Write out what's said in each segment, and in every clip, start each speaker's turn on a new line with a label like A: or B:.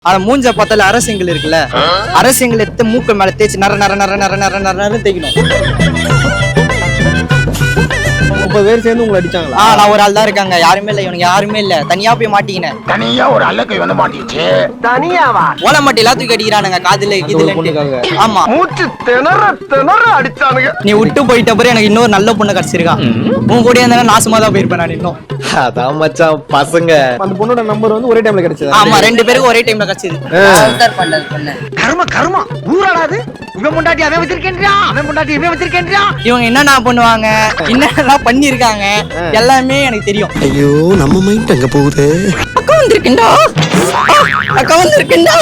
A: ஆனா மூஞ்ச பார்த்தால அரசியல் இருக்குல்ல, அரசியல் எடுத்து மூக்கு மேல தேய்ச்சி நர நர நர நர நர நர தேய்க்கணும்.
B: 30 பேர் சேர்ந்து உங்களை அடிச்சாங்களா?
A: நான் ஒரு ஆள் தான் இருக்காங்க, யாருமே இல்ல, இவனுக்கு யாருமே இல்ல. தனியா போய் மாட்டிக்கினேன்.
C: தனியா ஒரு அல்லக்கை வந்து மாட்டிச்சு.
B: தனியாவா?
A: ஓலை மாட்டி எல்லாத்துக்கும் அடிக்கிறானுங்க காதுல இதுல. ஆமா,
C: மூச்சு திணற திணற அடிச்சானுங்க.
A: நீ விட்டு போயிட்ட பிறகு எனக்கு இன்னொரு நல்ல பொண்ணு கிடைச்சிருக்கான். உன் கூட இருந்தா நாசமா தான் போயிருப்பேன் நான் இன்னும்.
B: அதான் மச்சான் பசங்க. அந்த பொண்ணோட நம்பர் வந்து ஒரே டைம்ல கிடைச்சது.
A: ஆமா, 2 பேருக்கு ஒரே டைம்ல கிடைச்சது.
C: கர்ம கர்ம ஊராடாது. இவன் முண்டாட்டி அவன் வச்சிருக்கேன்றியா, அவன் முண்டாட்டி இவன் வச்சிருக்கேன்றியா.
A: இவங்க என்னென்ன பண்ணுவாங்க, என்னெல்லாம் பண்ணிருக்காங்க எல்லாமே எனக்கு தெரியும்.
D: ஐயோ, நம்ம மைண்ட் அங்க போகுது.
A: அக்கா வந்திருக்கேன்டா, அக்கா வந்திருக்கேன்டா.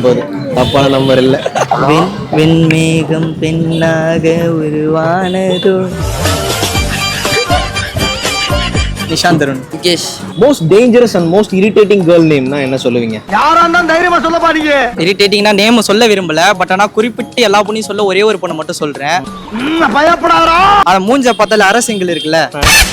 B: போது தப்பான நம்பர் இல்ல.
A: வெண்மேகம் பெண்ணாக உருவானதோ. Nishanth Tarun. Mukesh.
B: Most dangerous and most irritating girl நேம்னா என்ன சொல்லுவீங்க?
C: யாரா இருந்தா தைரியமா சொல்ல பாருங்க.
A: இரிட்டேட்டிங்னா நேம் சொல்ல விரும்பல, பட் ஆனா குறிப்பிட்டு எல்லா பொண்ணையும் சொல்ல ஒரே ஒரு பொண்ணை மட்டும் சொல்றேன்.
C: பயப்படாதா.
A: ஆனா மூஞ்ச பார்த்தால அரசியல் இருக்குல்ல,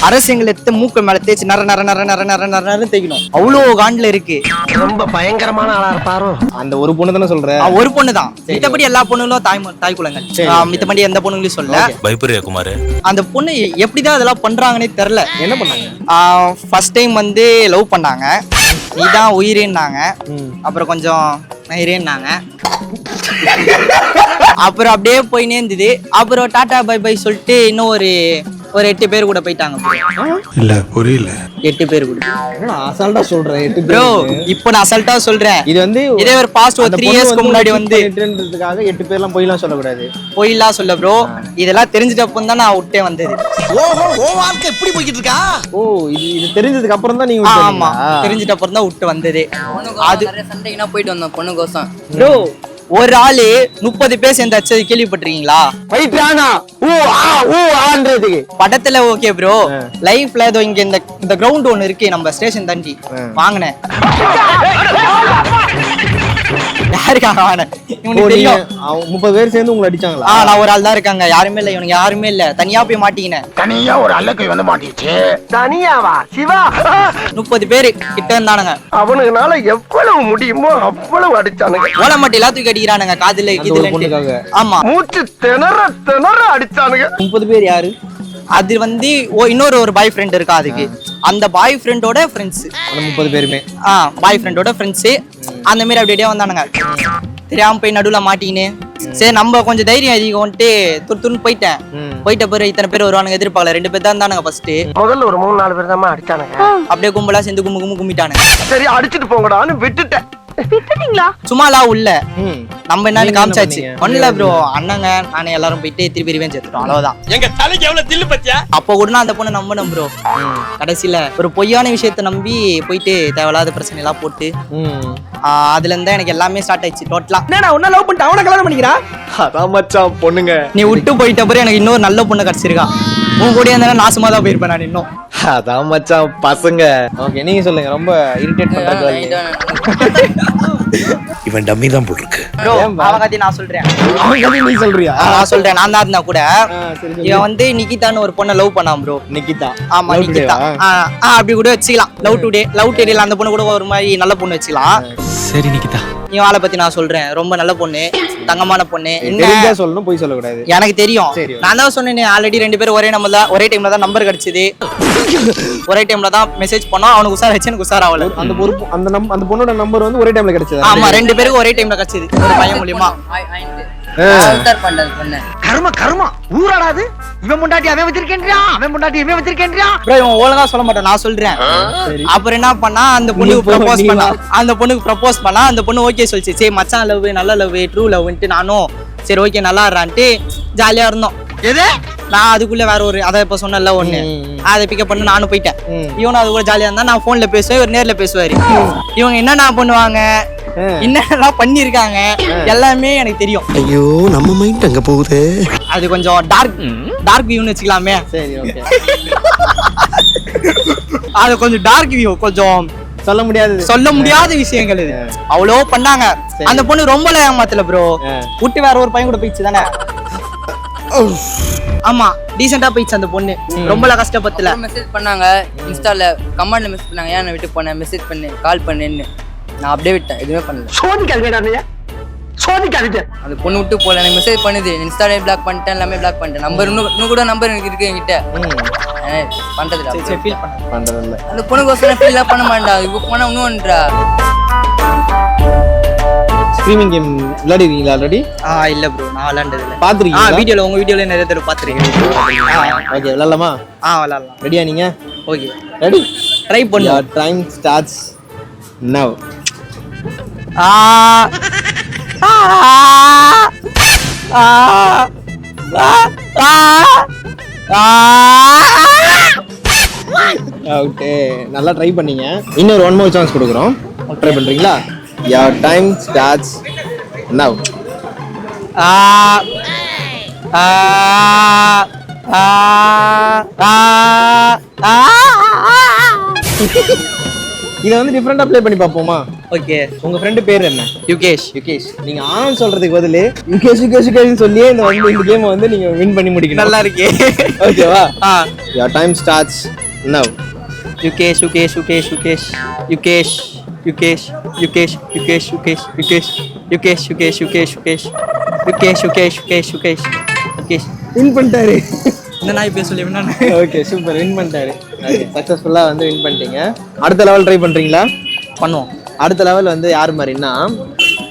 A: அரசியல் எடுத்து மூக்கு மேல தேய்ச்சி நர நர நர நர நர நர தேய்க்கணும். அவ்வளவு காண்ட்ல இருக்கு.
C: ரொம்ப பயங்கரமான ஆளா இருப்பாரோ.
B: அந்த ஒரு பொண்ணு தானே சொல்ற?
A: ஒரு பொண்ணு தான். மித்தபடி எல்லா பொண்ணுங்களும் தாய் குலங்கள். மித்தபடி எந்த பொண்ணுங்களையும் சொல்ல.
E: பயப்பரியா குமார்?
A: அந்த பொண்ணு எப்படிதான் அதெல்லாம் பண்றாங்கன்னே தெரியல.
B: என்ன பண்ணாங்க?
A: ஃபர்ஸ்ட் டைம் வந்து லவ் பண்ணாங்க, நீதான் உயிரேன்னாங்க. அப்புறம் கொஞ்சம் நயிரேன்னாங்க. அப்புறம் அப்படியே போயினே இருந்தது. அப்புறம் டாடா பை பை சொல்லிட்டு இன்னும் ஒரு 8 பேர் கூட போயிட்டாங்க.
D: இல்ல புரியல.
A: 8 பேர் கூட.
B: அசால்ட்டா சொல்றேன் 8
A: ப்ரோ, இப்போ நான் அசால்ட்டா சொல்றேன்.
B: இது வந்து
A: இதே ஒரு பாஸ்ட் ஒரு 3 இயர்ஸ்க்கு முன்னாடி வந்து
B: 8 பேர்லாம் போய்லாம் சொல்லக்கூடாது.
A: போயிலாம் சொல்ல ப்ரோ. இதெல்லாம் தெரிஞ்சிட்டப்போ தான் நான் விட்டே வந்தது.
D: ஓஹோ, ஓ வாழ்க்கை எப்படி போய்கிட்டு இருக்கா?
B: ஓ, இது தெரிஞ்சதுக்கு அப்புறம் தான் நீங்க
A: ஆமா, தெரிஞ்சிட்ட அப்புறம் தான் விட்டு வந்தது.
F: அது சண்டைக்குனா போயிட்டு வந்தோம் பொண்ணுக்கோசம்.
A: ப்ரோ, ஒரு ஆளு 30 பேர் சேர்ந்து அடிச்சது கேள்விப்பட்டிருக்கீங்களா? படத்துல ஓகே ப்ரோ, லைஃப்ல ஏதோ இங்க இந்த கிரவுண்ட் ஒண்ணு இருக்கு நம்ம ஸ்டேஷன் தாண்டி வாங்கினேன். யாருக்காக வாங்கினேன்? இவனுக்கு தெரியும்.
B: 30 பேர் சேர்ந்து உங்களை அடிச்சாங்களா?
A: நான் ஒரு ஆள் தான் இருக்காங்க, யாருமே இல்ல, இவனுக்கு யாருமே இல்ல. தனியா போய் மாட்டிக்கினேன்.
C: தனியா ஒரு அல்லக்கை வந்து மாட்டிச்சு. தனியாவா? சிவா
A: 30 பேரு கிட்ட இருந்தானுங்க.
C: அவனுக்குனால எவ்வளவு முடியுமோ அவ்வளவு அடிச்சானுங்க.
A: ஓலை மாட்டி எல்லாத்துக்கும் அடிக்கிறானுங்க காதுல இதுல. ஆமா,
C: மூச்சு திணற திணற அடிச்சானுங்க.
B: 30 பேர் யாரு?
A: அது வந்து இன்னொரு பாய் ஃப்ரெண்ட் இருக்கா அதுக்கு. அந்த பாய் ஃப்ரெண்டோட ஃப்ரெண்ட்ஸ்.
B: 30 பேருமே
A: பாய் ஃப்ரெண்டோட ஃப்ரெண்ட்ஸ். அந்த மாதிரி அப்படியே வந்தானுங்க. தெரியாம போய் நடுவுல மாட்டிக்கின்னு, சரி நம்ம கொஞ்சம் தைரியம் அதிகம்ட்டு துருன்னு போயிட்ட பிறகு இத்தனை பேர் வருவானுங்க எதிர்பார்க்கல. 2 பேர் தான் இருந்தானுங்க ஃபர்ஸ்ட்.
C: முதல்ல ஒரு 3-4 பேர் தான் அடிச்சானுங்க.
A: அப்படியே கும்பலா சேர்ந்து கும்பிட்டானுங்க.
C: சரி அடிச்சுட்டு போங்கடான்னு விட்டுட்டேன்.
A: சும்மாலாம் உள்ள நம்ம என்னன்னு காமிச்சாச்சு. ஒண்ணுல ப்ரோ, அண்ணங்க நானே எல்லாரும் போயிட்டு திருப்பி ரிவெஞ்ச் எடுத்துட்டோம், அவ்வளவுதான்.
E: எங்க தலைக்கு எவ்வளவு தில்லு பத்தியா?
A: அப்ப கூட நான் அந்த பொண்ணை நம்பினேன் ப்ரோ. கடைசியில ஒரு பொய்யான விஷயத்த நம்பி போயிட்டு தேவையில்லாத பிரச்சனை எல்லாம் போட்டு அதுல இருந்தா எனக்கு எல்லாமே ஸ்டார்ட் ஆயிடுச்சு டோட்டலா.
B: என்ன உன்ன லவ் பண்ணிட்டு அவன கல்யாணம் பண்ணிக்கிறா? அதான் மச்சான் பொண்ணுங்க.
A: நீ விட்டு போயிட்ட பிறகு எனக்கு இன்னொரு நல்ல பொண்ணு கிடைச்சிருக்கான். உன் கூட இருந்தா நாசமா தான் போயிருப்பேன் நான் இன்னும்.
B: அதான் மச்சான் பசங்க. ஓகே, நீங்க சொல்லுங்க. ரொம்ப இரிட்டேட் பண்ற கேர்ள்.
D: இவன் டம்மி தான் போட்டுருக்கு.
A: ப்ரோ, அவன் கத்தி நான் சொல்றேன்.
B: நீ சொல்றியா?
A: நான் சொல்றேன். நான் தான் இருந்தா கூட இவன் வந்து நிகிதான்னு ஒரு பொண்ணை லவ் பண்ணான் ப்ரோ.
B: நிகிதா?
A: ஆமா, நிகிதா. அப்படி கூட வச்சுக்கலாம். லவ் டுடேல அந்த பொண்ணு கூட ஒரு மாதிரி நல்ல பொண்ணு வச்சுக்கலாம்.
D: சரி நிகிதா,
A: இவன் ஆளை பத்தி நான் சொல்றேன். ரொம்ப நல்ல பொண்ணு, தங்கமான பொண்ணு.
B: தெரிஞ்சா சொல்லணும், போய் சொல்லக்கூடாது.
A: எனக்கு தெரியும். நான் தான் சொன்னேன், ஆல்ரெடி 2 பேரும் ஒரே டைம்ல தான் நம்பர் கிடைச்சது. ஒரே டைம்ல தான் மெசேஜ் பண்ணோம். அவனுக்கு உசார் வச்சு எனக்கு உசார் ஆகல.
B: அந்த பொண்ணோட நம்பர் வந்து ஒரே டைம்ல கிடைச்சது.
A: ஆமா, 2 பேருக்கு ஒரே டைம்ல கிடைச்சது ஒரு பையன் மூலியமா.
C: கர்ம கர்ம ஊராடாது. இவன் முண்டாட்டி அவன் வச்சிருக்கேன்றியா, அவன் முண்டாட்டி இவன் வச்சிருக்கேன்றியா.
A: ப்ரோ, இவன் ஒழுங்கா சொல்ல மாட்டான், நான் சொல்றேன். அப்புறம் என்ன பண்ணா, அந்த பொண்ணுக்கு ப்ரப்போஸ் பண்ணா. அந்த பொண்ணு ஓகே சொல்லிச்சு. சரி மச்சான் லவ், நல்ல லவ், ட்ரூ லவ்ன்ட்டு நானும் சரி ஓகே நல்லா இருறான்ட்டு ஜாலியா இருந்தோம். எது நான் அதுக்குள்ள வேற ஒரு அதை இப்ப சொன்னல ஒண்ணு அதை பிக்கப் பண்ண நானும் போயிட்டேன். இவனும் அது கூட ஜாலியா இருந்தா. நான் போன்ல பேசுவேன், இவர் நேர்ல பேசுவாரு. இவங்க என்னென்ன பண்ணுவாங்க, என்னென்னலாம் பண்ணிருக்காங்க எல்லாமே எனக்கு தெரியும்.
D: ஐயோ, நம்ம மைண்ட் அங்க போகுது.
A: அது கொஞ்சம் டார்க் வியூன்னு வச்சுக்கலாமே.
B: சரி ஓகே.
A: அது கொஞ்சம் டார்க் வியூ, கொஞ்சம் சொல்ல முடியாத விஷயங்கள். இது அவ்வளோ பண்ணாங்க. அந்த பொண்ணு ரொம்ப ஏமாத்தல ப்ரோ. விட்டு வேற ஒரு பையன் கூட போயிடுச்சு தானே. ஆமா டீசெண்டா போயிடுச்சு அந்த பொண்ணு ரொம்பலாம் கஷ்டப்படல.
F: மெசேஜ் பண்ணாங்க இன்ஸ்டால, கமெண்ட்ல மெசேஜ் பண்ணாங்க, ஏன் விட்டு போனேன், மெசேஜ் பண்ணு, கால் பண்ணுன்னு. நான் அப்படியே விட்டேன், எதுவுமே பண்ணல.
C: சோதிக்காதீங்க சோதிக்காதீங்க.
F: அந்த பொண்ணு விட்டு போல, எனக்கு மெசேஜ் பண்ணுது, இன்ஸ்டாலே பிளாக் பண்ணிட்டேன், எல்லாமே பிளாக் பண்ணிட்டேன். நம்பர் இன்னும் கூட நம்பர் எனக்கு இருக்கு என்கிட்ட. பண்றது
A: ஃபீல் பண்ண
B: பண்றதில்ல.
F: அந்த பொண்ணுக்கோசரம் ஃபீல் பண்ண மாட்டா. இப்போ போனா இன்னும்ன்றா.
B: ஸ்ட்ரீமிங் கேம் விளையாடுவீங்களா ஆல்ரெடி?
A: இல்ல ப்ரோ, நான் விளையாண்டது இல்ல.
B: பாத்துருக்கீங்களா?
A: வீடியோல உங்க வீடியோல நிறைய தடவை பாத்துருக்கேன்.
B: ஓகே, விளையாடலாமா?
A: விளையாடலாம்.
B: ரெடியா நீங்க?
A: Okay,
B: ready?
A: ட்ரை பண்ணுங்க.
B: Your time starts now. Okay, நல்லா ட்ரை பண்ணீங்க. இன்னொரு ஒன் மோர் சான்ஸ் கொடுக்குறோம். ட்ரை பண்றீங்களா? Your time starts now. இதை வந்து டிஃப்ரெண்டா ப்ளே பண்ணி பார்ப்போமா?
A: ஓகே,
B: உங்க ஃப்ரெண்டு பேர் என்ன?
A: யுகேஷ்.
B: யுகேஷ். நீங்க ஆனந்த் சொல்றதுக்கு பதிலு யுகேஷ் யுகேஷ் யுகேஷ் சொல்லியே இந்த கேம் வந்து நீங்க வின் பண்ணி முடிக்கணும்.
A: நல்லா இருக்கே.
B: ஓகேவா? Your time starts now.
A: Yukesh Yukesh Yukesh Yukesh Yukesh Yukesh Yukesh Yukesh Yukesh Yukesh Yukesh Yukesh Yukesh Yukesh Yukesh Yukesh Yukesh Yukesh Yukesh
B: win பண்ணிட்டாரு.
A: இந்த நாய் பேர் சொல்லி என்ன?
B: ஓகே, சூப்பர், வின் பண்ணிட்டாரு. சக்சஸ்ஃபுல்லா வந்து வின் பண்ணிட்டீங்க. அடுத்த லெவல் ட்ரை பண்றீங்களா?
A: பண்ணுவோம்.
B: அடுத்த லெவல் வந்து யார் மாதிரின்னா,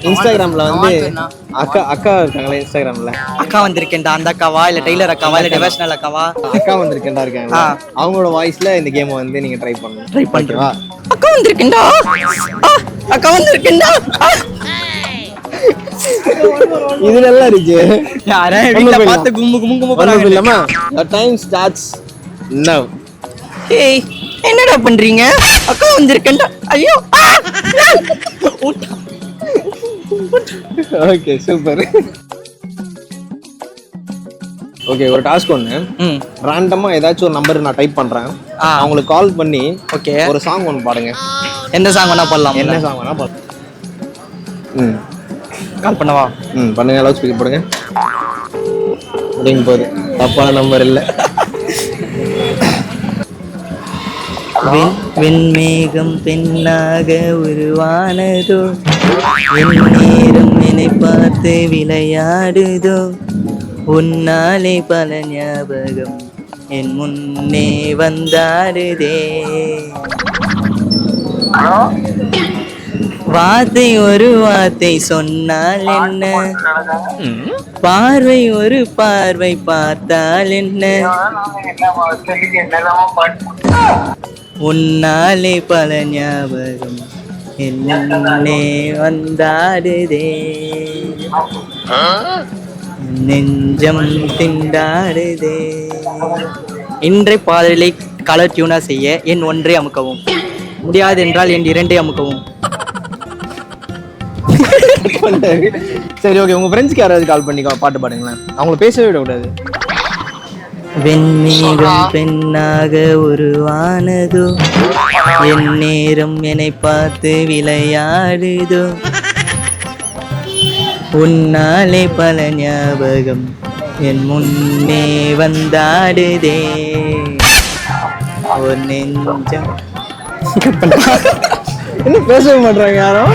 B: இன்ஸ்டாகிராம்ல வந்து அக்கா இருக்காங்களா? இன்ஸ்டாகிராம்ல
A: அக்கா வந்திருக்கேன்டா. அந்த அக்காவா இல்ல டெய்லர் அக்காவா இல்ல டிவோஷனல் அக்காவா?
B: அக்கா வந்திருக்கேன்டா இருக்காங்க. அவங்களோட வாய்ஸ்ல இந்த கேமை வந்து நீங்க ட்ரை பண்ணணும்.
A: ட்ரை பண்றவா?
B: ஓகேவா?
A: அக்கா வந்திருக்கேன்டா. அக்கா வந்திருக்கேன்டா.
B: இது நல்லா இருக்கு.
A: யாரே வீட்ல பார்த்து கும்மு கும்மு கும்மு போறாங்க.
B: இல்லமா? Your time starts now.
A: ஏய், என்னடா பண்றீங்க? அக்கா வந்திருக்கேன்டா. ஐயோ.
B: Okay, super. ஓகே, ஒரு டாஸ்க் ஒன்று. ரேண்டமா ஏதாச்சும் ஒரு நம்பர் நான் டைப் பண்றேன். அவங்களுக்கு கால் பண்ணி
A: ஓகே
B: ஒரு சாங் ஒன்று பாடுங்க.
A: எந்த சாங் வேணா பாடலாம்.
B: என்ன சாங் வேணா பாடுங்க.
A: கால் பண்ணவா?
B: பண்ணுங்க. லவுட் ஸ்பீக்கர் போடுங்க. அப்படிங்க போகுது. தப்பான நம்பர் இல்லை.
A: வெண்மேகம் பெண்ணாக உருவானதோ, என் நேரம் என்னை பார்த்து விளையாடுதோ, உன்னாலே பல ஞாபகம் என் முன்னே வந்தாடுதே. வார்த்தை ஒரு வார்த்தை சொன்னால் என்ன, பார்வை ஒரு பார்வை பார்த்தால் என்ன, உன்னாலே பல ஞாபகம் என் முன்னே வந்தாடுதே, நெஞ்சம் திண்டாடுதே. இன்றை பாடலை கலர் டியூனா செய்ய என் ஒன்றை அமுக்கவும், முடியாது என்றால் என் இரண்டை அமுக்கவும்.
B: சரி, ஓகே, உங்க ஃப்ரெண்ட்ஸ்க்கு யாராவது கால் பண்ணி பாட்டு பாடுங்களேன். அவங்கள பேசவே விடக்கூடாது.
A: வெண்மேகம் பெண்ணாக உருவானதோ, என் நேரம் என்னை பார்த்து விளையாடுதோ, உன்னாலே பல ஞாபகம் என் முன்னே வந்தாடுதே, ஒரு நெஞ்சம்.
B: என்ன பேசவே மாட்டாங்க யாரும்?